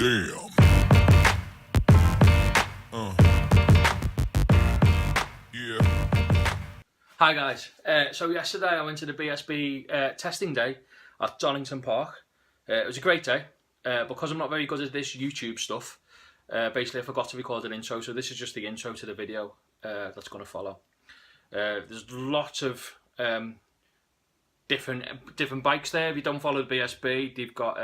Damn. Yeah. Hi guys. So yesterday I went to the BSB testing day at Donington Park. It was a great day. Because I'm not very good at this YouTube stuff, basically I forgot to record an intro, so this is just the intro to the video that's going to follow. There's lots of different bikes there. If you don't follow the BSB, they've got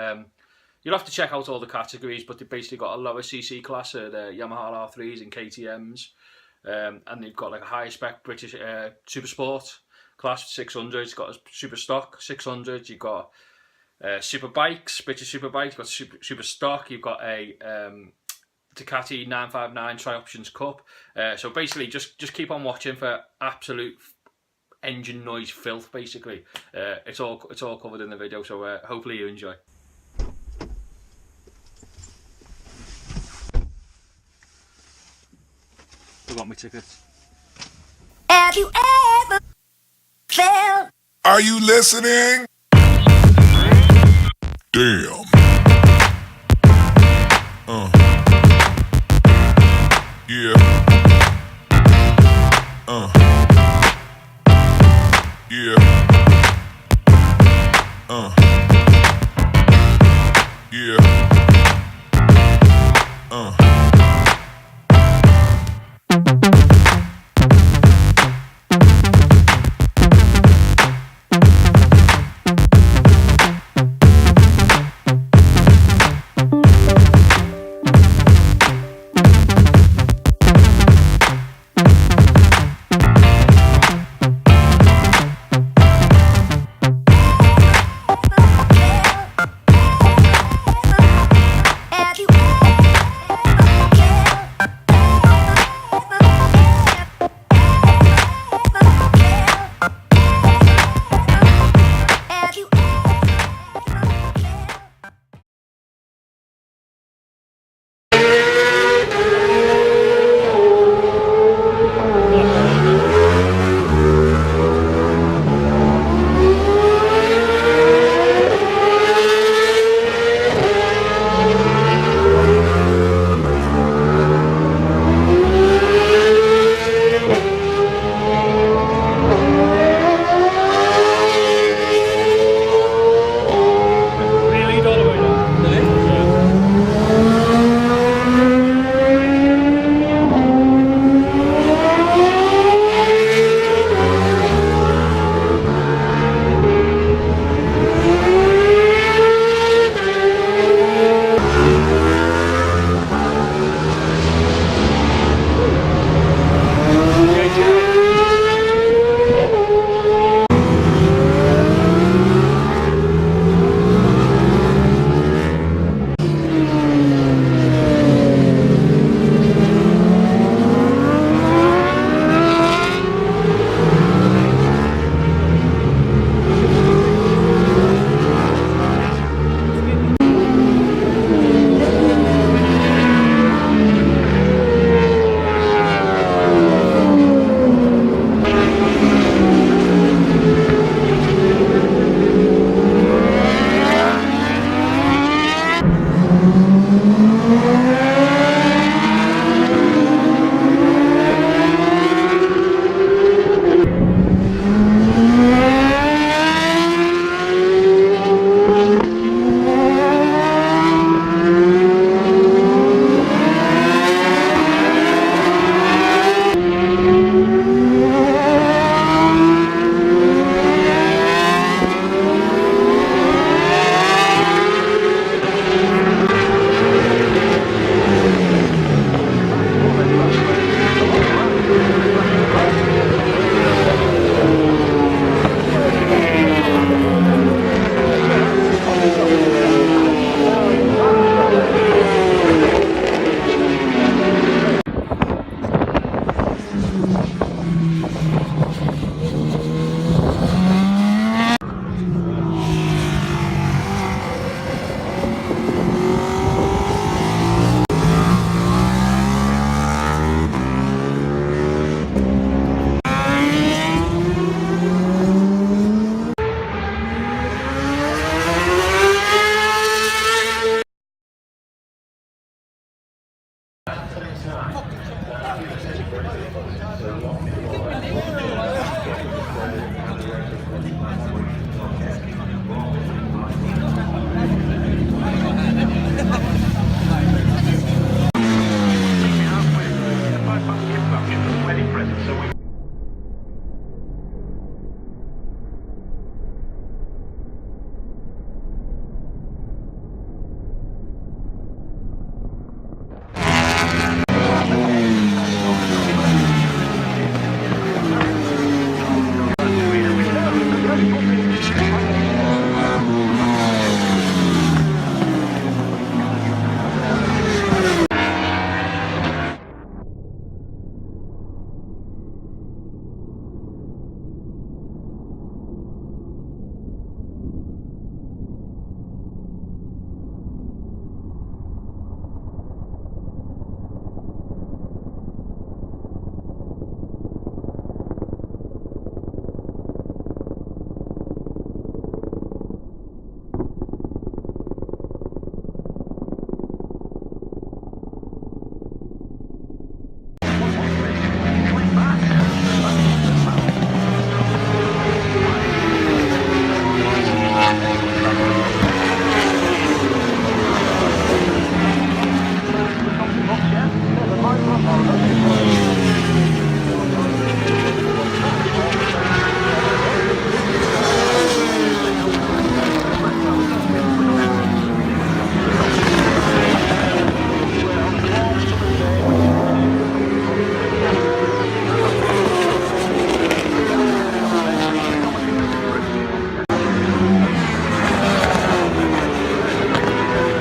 you'll have to check out all the categories, but they've basically got a lower CC class, the Yamaha R3s and KTMs, and they've got like a high spec British Super Sport class 600. It's got a Super Stock 600. You've got super bikes, British super bikes. You've got super stock. You've got a Ducati 959 Tri-Options Cup. So basically, just keep on watching for absolute engine noise filth. Basically, it's all covered in the video. So hopefully you enjoy. Forgot my tickets. Have you ever felt? Are you listening? Damn. Yeah. Yeah. Yeah.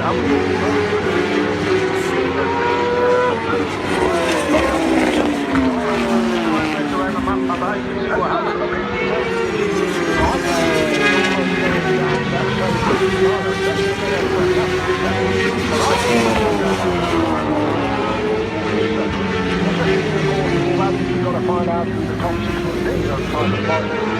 You've got to find out who the top 6 would be.